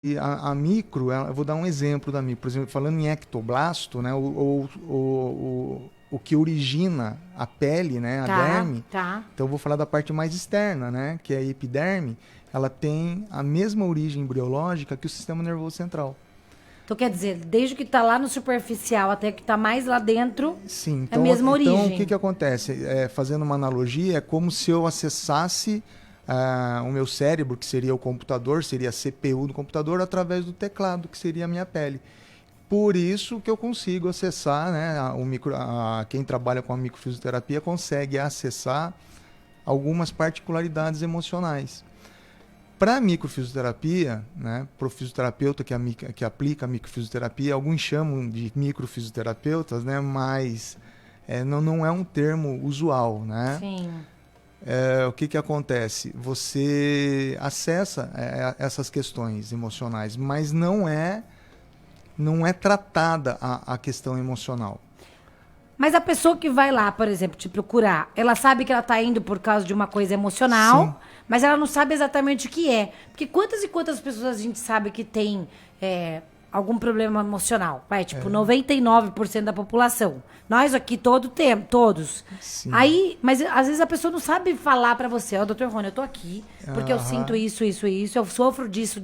E a micro, eu vou dar um exemplo da micro. Por exemplo, falando em ectoblasto, né, o que origina a pele, né, a Tá, derme. tá. Então eu vou falar da parte mais externa, né, que é a epiderme. Ela tem a mesma origem embriológica que o sistema nervoso central. Então, quer dizer, desde que tá lá no superficial até que tá mais lá dentro, Sim, é a mesma então o que, origem. que acontece? Fazendo uma analogia, é como se eu acessasse o meu cérebro, que seria o computador, seria a CPU do computador, através do teclado, que seria a minha pele. Por isso que eu consigo acessar, né, quem trabalha com a microfisioterapia consegue acessar algumas particularidades emocionais. Para a microfisioterapia, né, para o fisioterapeuta que aplica a microfisioterapia, alguns chamam de microfisioterapeutas, né, mas não é um termo usual, né? Sim. O que acontece? Você acessa essas questões emocionais, mas não é tratada a questão emocional. Mas a pessoa que vai lá, por exemplo, te procurar, ela sabe que ela tá indo por causa de uma coisa Sim, emocional, mas ela não sabe exatamente o que é. Porque quantas e quantas pessoas a gente sabe que tem algum problema emocional? Vai, tipo, 99% da população. Nós aqui todo tempo, todos. sim. Aí, mas às vezes a pessoa não sabe falar pra você, ó, doutor Rony, eu tô aqui, porque eu sinto Aham. isso, eu sofro disso.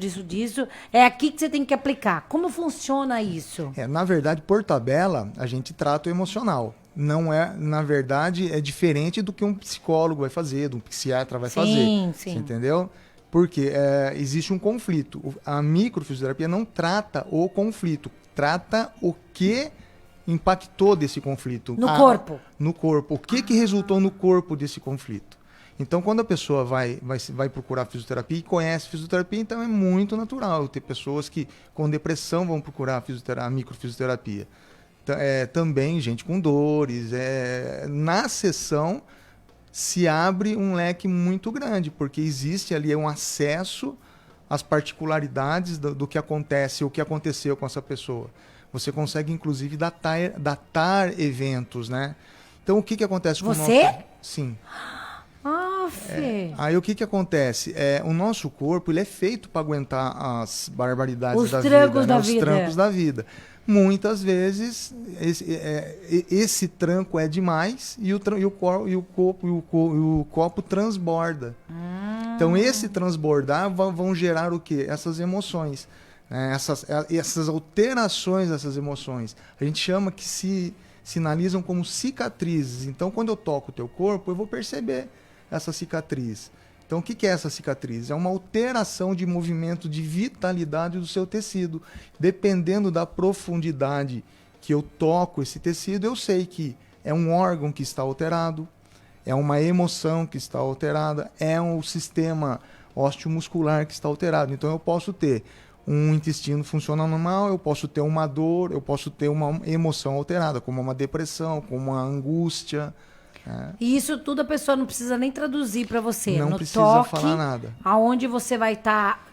É aqui que você tem que aplicar. Como funciona isso? Na verdade, por tabela, a gente trata o emocional. Não é, na verdade, é diferente do que um psicólogo vai fazer, do que um psiquiatra vai fazer. Sim, Você sim. entendeu? Porque existe um conflito. A microfisioterapia não trata o conflito, trata o que impactou desse conflito No corpo. no corpo. O que resultou no corpo desse conflito? Então, quando a pessoa vai procurar fisioterapia e conhece fisioterapia, então é muito natural ter pessoas que com depressão vão procurar a microfisioterapia. Também gente com dores. Na sessão se abre um leque muito grande, porque existe ali um acesso às particularidades do que acontece, o que aconteceu com essa pessoa. Você consegue, inclusive, datar eventos, né? Então, o que acontece com o nosso... Você? Sim. Ah, Fê. Aí, o que acontece? O nosso corpo ele é feito para aguentar as barbaridades Os da vida, trancos né? da Os trancos vida. da vida. Muitas vezes, esse tranco é demais e o copo transborda. Então, esse transbordar vão gerar o quê? Essas emoções, né? Essas alterações dessas emoções. A gente chama que se sinalizam como cicatrizes. Então, quando eu toco o teu corpo, eu vou perceber essa cicatriz. Então, o que é essa cicatriz? É uma alteração de movimento, de vitalidade do seu tecido. Dependendo da profundidade que eu toco esse tecido, eu sei que é um órgão que está alterado, é uma emoção que está alterada, é um sistema osteomuscular que está alterado. Então, eu posso ter um intestino funcionando normal, eu posso ter uma dor, eu posso ter uma emoção alterada, como uma depressão, como uma angústia. E isso tudo a pessoa não precisa nem traduzir para você. Não No precisa falar toque, nada. aonde você vai estar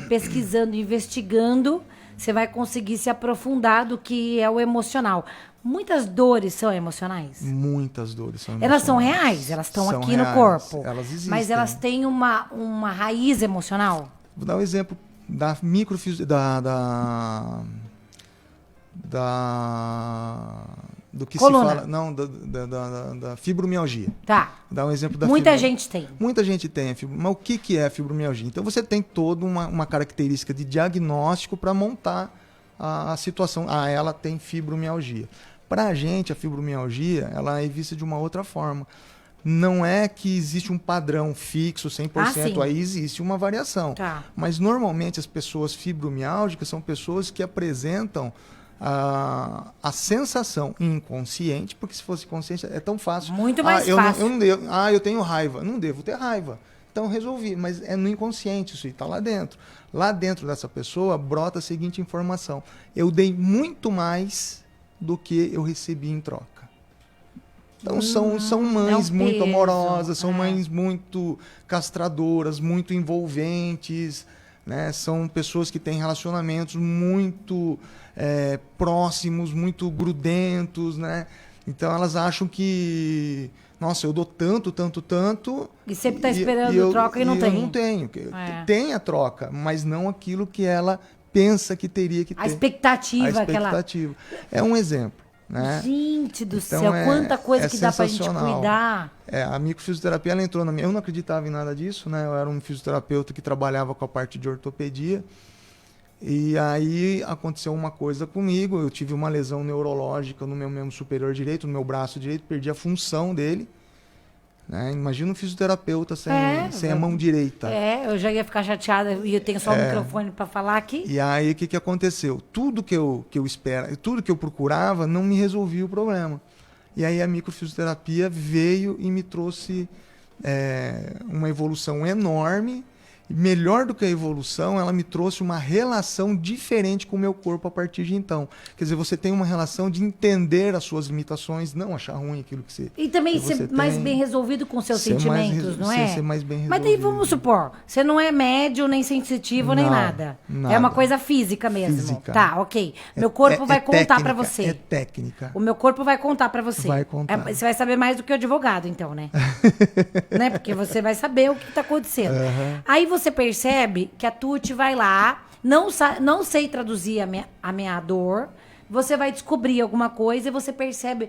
pesquisando, investigando, você vai conseguir se aprofundar do que é o emocional. Muitas dores são emocionais. Muitas dores são Elas são emocionais. reais, elas estão São aqui no reais. corpo. Elas Mas elas existem. têm uma raiz emocional. Vou dar um exemplo da microfisio... da do que se Coluna. fala, não, da fibromialgia. Tá. Vou dar um exemplo da Muita gente tem. Muita gente tem, mas o que é a fibromialgia? Então você tem toda uma característica de diagnóstico para montar a situação. Ela tem fibromialgia. Para a gente, a fibromialgia, ela é vista de uma outra forma. Não é que existe um padrão fixo 100%, Sim. aí existe uma variação. Tá. Mas normalmente as pessoas fibromiálgicas são pessoas que apresentam a sensação inconsciente, porque se fosse consciente é tão fácil. Muito mais eu fácil. Não, eu não devo, eu tenho raiva. Não devo ter raiva. Então resolvi, mas é no inconsciente, isso está lá dentro. Lá dentro dessa pessoa brota a seguinte informação: eu dei muito mais do que eu recebi em troca. Então são mães é um muito peso, amorosas, são mães muito castradoras, muito envolventes, né? São pessoas que têm relacionamentos muito próximos, muito grudentos, né? Então elas acham que, nossa, eu dou tanto, tanto, tanto. E sempre está esperando troca e não tem. Eu não tenho. Tem a troca, mas não aquilo que ela pensa que teria que ter. A expectativa. É um exemplo. Né? Gente do céu, quanta coisa que dá pra gente cuidar. A microfisioterapia, ela entrou na minha... Eu não acreditava em nada disso, né? Eu era um fisioterapeuta que trabalhava com a parte de ortopedia. E aí aconteceu uma coisa comigo, eu tive uma lesão neurológica no meu membro superior direito, no meu braço direito, perdi a função dele. Né? Imagina um fisioterapeuta sem a mão direita. Eu já ia ficar chateada e eu tenho só o microfone para falar aqui. E aí o que aconteceu? Tudo que eu tudo que eu procurava não me resolvia o problema. E aí a microfisioterapia veio e me trouxe uma evolução enorme. Melhor do que a evolução, ela me trouxe uma relação diferente com o meu corpo a partir de então. Quer dizer, você tem uma relação de entender as suas limitações, não achar ruim aquilo que você... E também ser mais bem resolvido com seus sentimentos, não é? Ser mais bem resolvido. Mas daí vamos supor, você não é médio, nem sensitivo, nem nada. É uma coisa física mesmo. Física. Tá, ok. Meu corpo vai contar para você. É técnica. O meu corpo vai contar para você. Vai contar. Você vai saber mais do que o advogado, então, né? Né? Porque você vai saber o que tá acontecendo. Aí você percebe que a Tuti vai lá, não sei traduzir a minha dor, você vai descobrir alguma coisa e você percebe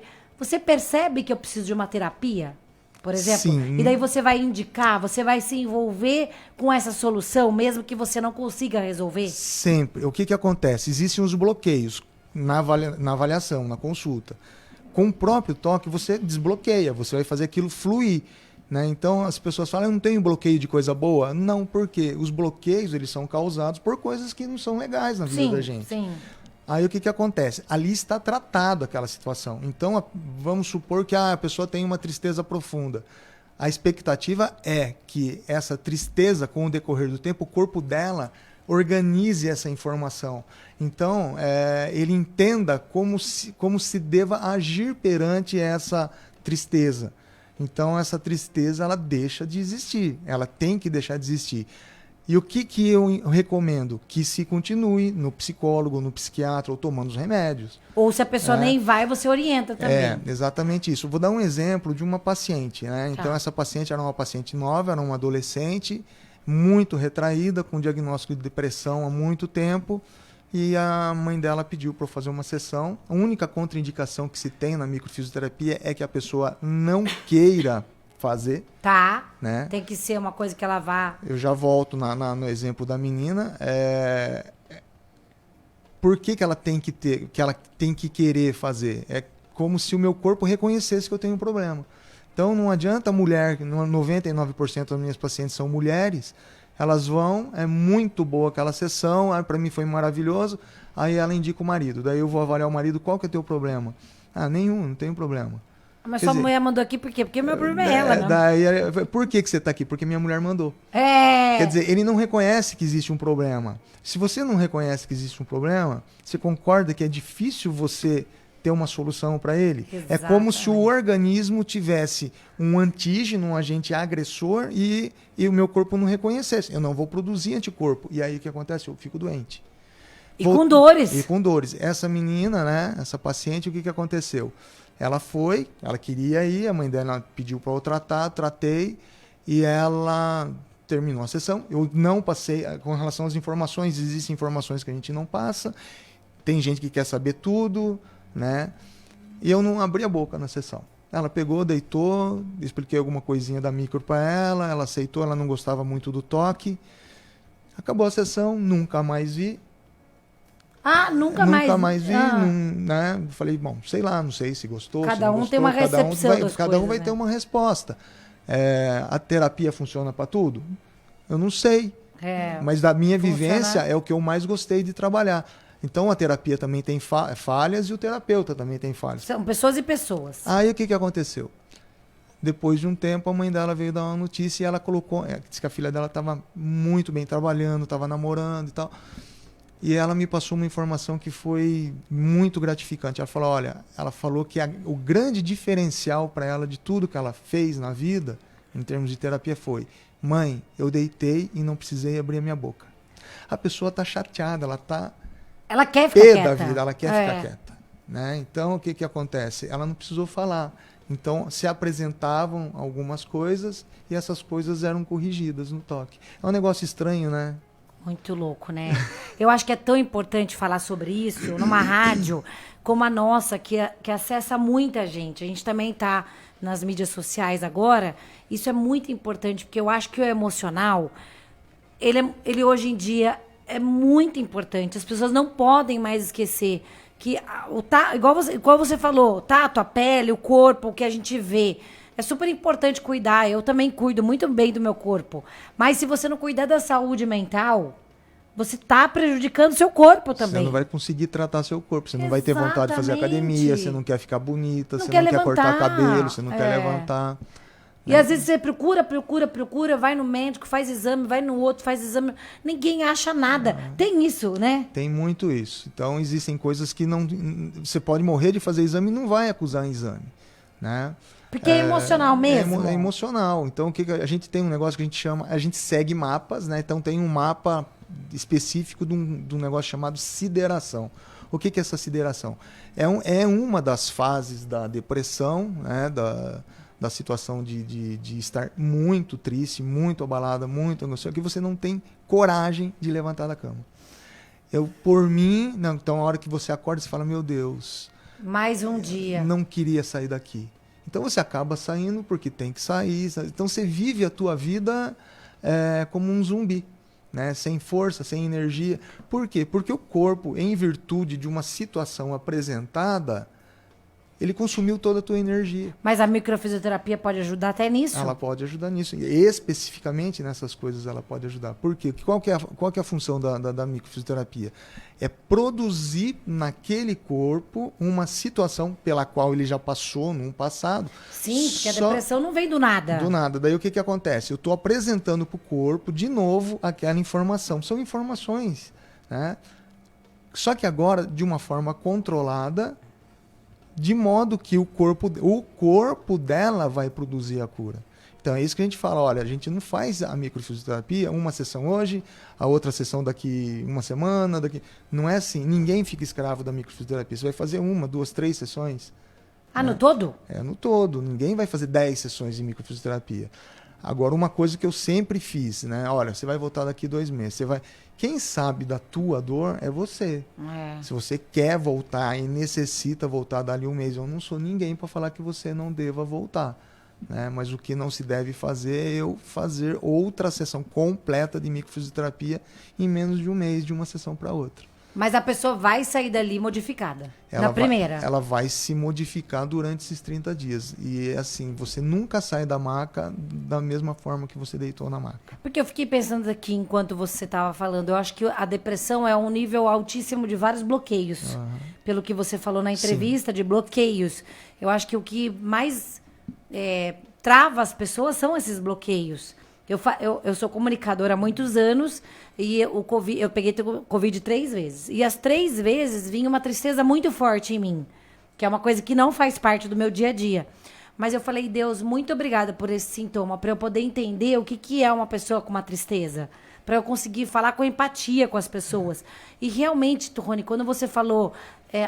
que eu preciso de uma terapia, por exemplo? Sim. E daí você vai indicar, você vai se envolver com essa solução, mesmo que você não consiga resolver? Sempre. O que acontece? Existem os bloqueios na avaliação, na consulta. Com o próprio toque, você desbloqueia, você vai fazer aquilo fluir. Né? Então as pessoas falam, eu não tenho bloqueio de coisa boa. Não, porque os bloqueios eles são causados por coisas que não são legais na vida da gente. Sim. Aí o que acontece? Ali está tratado aquela situação. Então vamos supor que a pessoa tem uma tristeza profunda. A expectativa é que essa tristeza, com o decorrer do tempo, o corpo dela organize essa informação. Então ele entenda como se deva agir perante essa tristeza. Então, essa tristeza, ela deixa de existir. Ela tem que deixar de existir. E o que eu recomendo? Que se continue no psicólogo, no psiquiatra, ou tomando os remédios. Ou se a pessoa nem vai, você orienta também. Exatamente isso. Eu vou dar um exemplo de uma paciente. Né? Então, essa paciente era uma paciente nova, era uma adolescente, muito retraída, com diagnóstico de depressão há muito tempo. E a mãe dela pediu para eu fazer uma sessão. A única contraindicação que se tem na microfisioterapia é que a pessoa não queira fazer. Tá. Né? Tem que ser uma coisa que ela vá... Eu já volto no exemplo da menina. Por que ela tem que querer fazer? É como se o meu corpo reconhecesse que eu tenho um problema. Então não adianta a mulher, 99% das minhas pacientes são mulheres. Elas vão, é muito boa aquela sessão, para mim foi maravilhoso, aí ela indica o marido, daí eu vou avaliar o marido, qual que é o teu problema? Nenhum, não tenho problema. Mas sua mulher mandou aqui por quê? Porque meu problema é ela, né? Por que você está aqui? Porque minha mulher mandou. Quer dizer, ele não reconhece que existe um problema. Se você não reconhece que existe um problema, você concorda que é difícil você ter uma solução para ele? Exatamente. É como se o organismo tivesse um antígeno, um agente agressor e o meu corpo não reconhecesse. Eu não vou produzir anticorpo. E aí o que acontece? Eu fico doente. Com dores. E com dores. Essa menina, né, essa paciente, o que aconteceu? Ela queria ir, a mãe dela pediu para eu tratar, tratei e ela terminou a sessão. Eu não passei, com relação às informações, existem informações que a gente não passa, tem gente que quer saber tudo, né? E eu não abri a boca na sessão. Ela pegou, deitou, expliquei alguma coisinha da micro para ela aceitou, ela não gostava muito do toque. Acabou a sessão, nunca mais vi. Nunca mais vi, né? Falei, bom, sei lá, não sei se gostou, cada se não um gostou, tem uma recepção cada um vai ter uma resposta. A terapia funciona para tudo? Eu não sei. Mas da minha vivência é o que eu mais gostei de trabalhar. Então a terapia também tem falhas e o terapeuta também tem falhas. São pessoas e pessoas. Aí o que aconteceu? Depois de um tempo, a mãe dela veio dar uma notícia e ela colocou... Disse que a filha dela estava muito bem trabalhando, estava namorando e tal. E ela me passou uma informação que foi muito gratificante. Ela falou que o grande diferencial para ela de tudo que ela fez na vida, em termos de terapia, foi: mãe, eu deitei e não precisei abrir a minha boca. A pessoa está chateada, ela está... Ela quer ficar quieta. Da vida, ela quer ficar quieta. né? Então, o que que acontece? Ela não precisou falar. Então, se apresentavam algumas coisas e essas coisas eram corrigidas no toque. É um negócio estranho, né? Muito louco, né? Eu acho que é tão importante falar sobre isso numa rádio como a nossa, que acessa muita gente. A gente também está nas mídias sociais agora. Isso é muito importante, porque eu acho que o emocional, ele hoje em dia é muito importante. As pessoas não podem mais esquecer que, igual você falou, o tato, a pele, o corpo, o que a gente vê. É super importante cuidar. Eu também cuido muito bem do meu corpo. Mas se você não cuidar da saúde mental, você está prejudicando o seu corpo também. Você não vai conseguir tratar seu corpo. Você não vai ter vontade de fazer academia. Você não quer ficar bonita. Você não quer cortar cabelo. Você não quer levantar. E às vezes você procura, vai no médico, faz exame, vai no outro, faz exame. Ninguém acha nada. Tem isso, né? Tem muito isso. Então, existem coisas que não... Você pode morrer de fazer exame e não vai acusar em exame, né? Porque é emocional mesmo. É emocional. Então, o que a gente tem um negócio que a gente chama... A gente segue mapas, né? Então, tem um mapa específico de um negócio chamado sideração. O que é essa sideração? É uma das fases da depressão, né? Da situação de estar muito triste, muito abalada, muito angustiada, que você não tem coragem de levantar da cama. Por mim... Não, então, a hora que você acorda, você fala, meu Deus... Mais um dia. Não queria sair daqui. Então você acaba saindo porque tem que sair. Então você vive a tua vida como um zumbi, né? Sem força, sem energia. Por quê? Porque o corpo, em virtude de uma situação apresentada, ele consumiu toda a tua energia. Mas a microfisioterapia pode ajudar até nisso? Ela pode ajudar nisso. E especificamente nessas coisas ela pode ajudar. Por quê? Qual que é a função da microfisioterapia? É produzir naquele corpo uma situação pela qual ele já passou no passado. Sim, porque a depressão não vem do nada. Do nada. Daí o que acontece? Eu estou apresentando para o corpo, de novo, aquela informação. São informações, né? Só que agora, de uma forma controlada, de modo que o corpo dela vai produzir a cura. Então é isso que a gente fala, olha, a gente não faz a microfisioterapia uma sessão hoje, a outra sessão daqui uma semana, não é assim, ninguém fica escravo da microfisioterapia, você vai fazer 1, 2, 3 sessões. Ah, né? No todo? No todo, ninguém vai fazer 10 sessões de microfisioterapia. Agora, uma coisa que eu sempre fiz, né? Olha, você vai voltar daqui 2 meses, quem sabe da tua dor é você. Se você quer voltar e necessita voltar dali 1 mês, eu não sou ninguém para falar que você não deva voltar. Né? Mas o que não se deve fazer é eu fazer outra sessão completa de microfisioterapia em menos de 1 mês, de uma sessão para outra. Mas a pessoa vai sair dali modificada, na primeira. Ela vai se modificar durante esses 30 dias. E assim, você nunca sai da maca da mesma forma que você deitou na maca. Porque eu fiquei pensando aqui, enquanto você estava falando, eu acho que a depressão é um nível altíssimo de vários bloqueios. Pelo que você falou na entrevista, de bloqueios. Eu acho que o que mais trava as pessoas são esses bloqueios. Eu sou comunicadora há muitos anos e eu peguei Covid 3 vezes. E as 3 vezes vinha uma tristeza muito forte em mim, que é uma coisa que não faz parte do meu dia a dia. Mas eu falei, Deus, muito obrigada por esse sintoma, para eu poder entender o que é uma pessoa com uma tristeza, para eu conseguir falar com empatia com as pessoas. E realmente, Rony, quando você falou,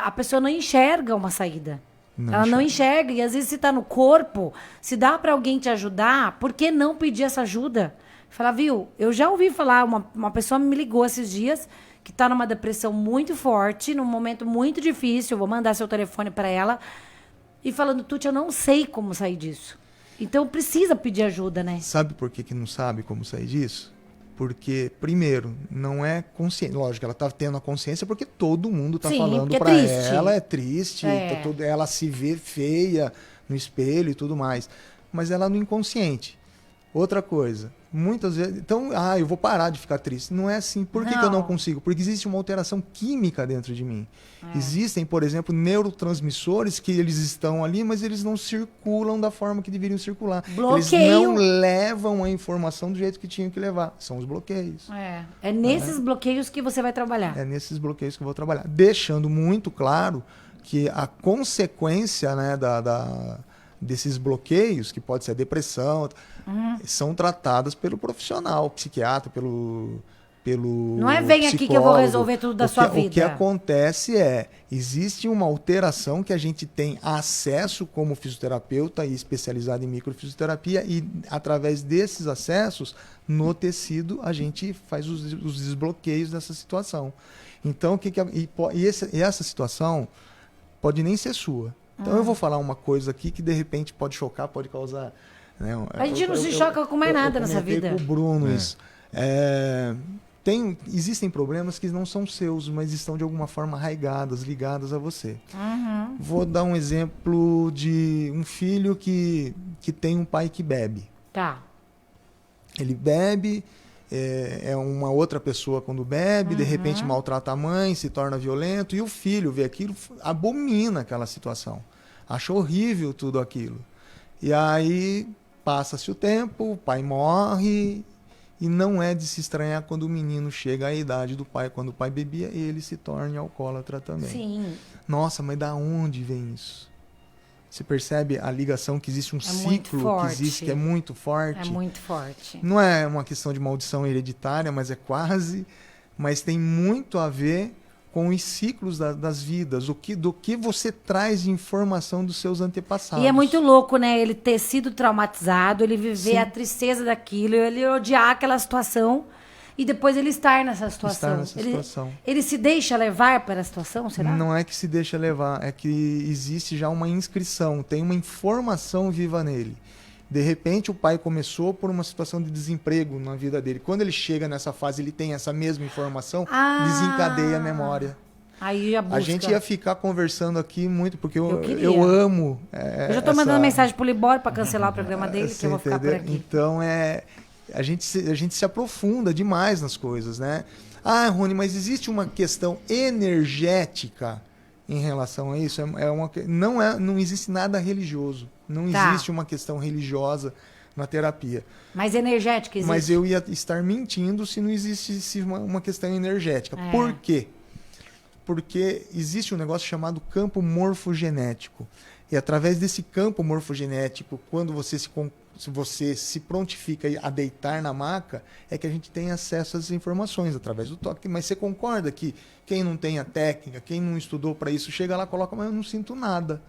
a pessoa não enxerga uma saída. Ela não enxerga. E às vezes se tá no corpo, se dá para alguém te ajudar, por que não pedir essa ajuda? Falar, viu, eu já ouvi falar, uma pessoa me ligou esses dias, que tá numa depressão muito forte, num momento muito difícil, vou mandar seu telefone para ela, e falando, Tuti, eu não sei como sair disso. Então precisa pedir ajuda, né? Sabe por que não sabe como sair disso? Porque, primeiro, não é consciente. Lógico, ela está tendo a consciência porque todo mundo está falando para ela. É triste, ela se vê feia no espelho e tudo mais. Mas ela é no inconsciente. Outra coisa, muitas vezes... Então, eu vou parar de ficar triste. Não é assim. Por que eu não consigo? Porque existe uma alteração química dentro de mim. Existem, por exemplo, neurotransmissores que eles estão ali, mas eles não circulam da forma que deveriam circular. Bloqueio. Eles não levam a informação do jeito que tinham que levar. São os bloqueios. É nesses bloqueios que você vai trabalhar. É nesses bloqueios que eu vou trabalhar. Deixando muito claro que a consequência, né, desses bloqueios, que pode ser a depressão, são tratadas pelo profissional, psiquiatra, pelo Não é vem aqui que eu vou resolver tudo da sua vida. O que acontece é, existe uma alteração que a gente tem acesso como fisioterapeuta e especializado em microfisioterapia e através desses acessos no tecido a gente faz os desbloqueios dessa situação. Então, essa situação pode nem ser sua. Então eu vou falar uma coisa aqui que de repente pode chocar, pode causar... Né, a gente não se choca com mais nada nessa vida. Eu comentei com o Bruno isso. Existem problemas que não são seus, mas estão de alguma forma arraigadas, ligadas a você. Vou dar um exemplo de um filho que tem um pai que bebe. Tá. Ele bebe, é uma outra pessoa quando bebe, de repente maltrata a mãe, se torna violento, e o filho vê aquilo, abomina aquela situação. Acha horrível tudo aquilo. E aí passa-se o tempo, o pai morre... E não é de se estranhar quando o menino chega à idade do pai. Quando o pai bebia, ele se torna alcoólatra também. Sim. Nossa, mas da onde vem isso? Você percebe a ligação que existe um ciclo que existe, que é muito forte? É muito forte. Não é uma questão de maldição hereditária, mas é quase. Mas tem muito a ver com os ciclos das vidas, do que você traz de informação dos seus antepassados. E é muito louco, né? Ele ter sido traumatizado, ele viver Sim. a tristeza daquilo, ele odiar aquela situação e depois ele estar nessa situação. Ele se deixa levar para a situação, será? Não é que se deixa levar, é que existe já uma inscrição, tem uma informação viva nele. De repente, o pai começou por uma situação de desemprego na vida dele. Quando ele chega nessa fase, ele tem essa mesma informação, desencadeia a memória. Aí a gente ia ficar conversando aqui muito, porque eu amo... eu já estou mandando mensagem pro Libório para cancelar o programa dele, que eu vou ficar por aqui. Então, a gente se aprofunda demais nas coisas, né? Ah, Rony, mas existe uma questão energética em relação a isso? Não existe nada religioso. Não existe uma questão religiosa na terapia. Mas energética existe. Mas eu ia estar mentindo se não existisse uma questão energética. Por quê? Porque existe um negócio chamado campo morfogenético. E através desse campo morfogenético, quando você se prontifica a deitar na maca, é que a gente tem acesso às informações através do toque. Mas você concorda que quem não tem a técnica, quem não estudou para isso, chega lá, coloca, mas eu não sinto nada.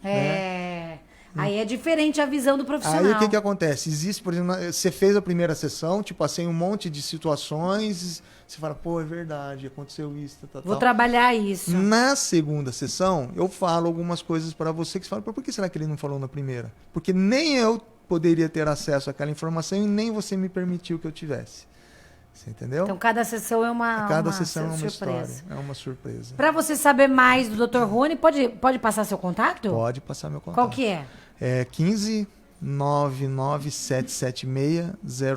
Né? Aí é diferente a visão do profissional. Aí o que acontece? Existe, por exemplo, você fez a primeira sessão, te passei um monte de situações, você fala, pô, é verdade, aconteceu isso, Vou trabalhar isso. Na segunda sessão, eu falo algumas coisas para você que você fala, por que será que ele não falou na primeira? Porque nem eu poderia ter acesso àquela informação e nem você me permitiu que eu tivesse. Você entendeu? Então, cada sessão é uma sessão é uma surpresa. História, é uma surpresa. Para você saber mais do Dr. Rony, pode passar seu contato? Pode passar meu contato. Qual que é? É 15 99776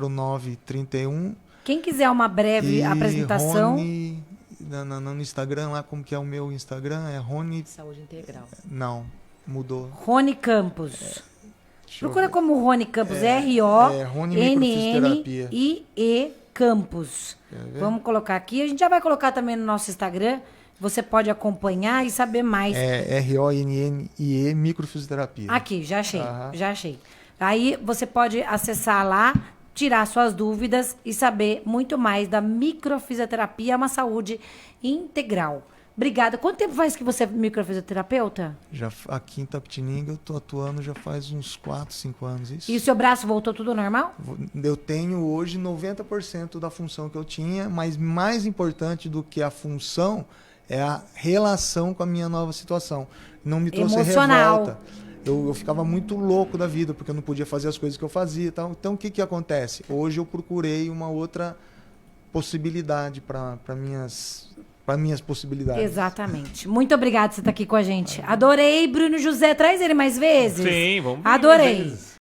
0931. Quem quiser uma breve apresentação... Rony, no Instagram lá, como que é o meu Instagram? É Rony... Saúde Integral. Não, mudou. Rony Campos. Procura como Rony Campos. R-O-N-N-I-E Campos. Vamos colocar aqui. A gente já vai colocar também no nosso Instagram. Você pode acompanhar e saber mais. É R-O-N-N-I-E Microfisioterapia. Aqui, já achei. Já achei. Aí você pode acessar lá, tirar suas dúvidas e saber muito mais da microfisioterapia, uma saúde integral. Obrigada. Quanto tempo faz que você é microfisioterapeuta? Aqui em Tapetininga eu tô atuando já faz uns 4, 5 anos. Isso. E o seu braço voltou tudo normal? Eu tenho hoje 90% da função que eu tinha, mas mais importante do que a função é a relação com a minha nova situação. Não me trouxe revolta. Eu ficava muito louco da vida, porque eu não podia fazer as coisas que eu fazia e tal. Então, o que acontece? Hoje eu procurei uma outra possibilidade para minhas possibilidades. Exatamente. Muito obrigada por você estar aqui com a gente. Adorei, Bruno José. Traz ele mais vezes. Sim, vamos ver. Adorei. Mais vezes.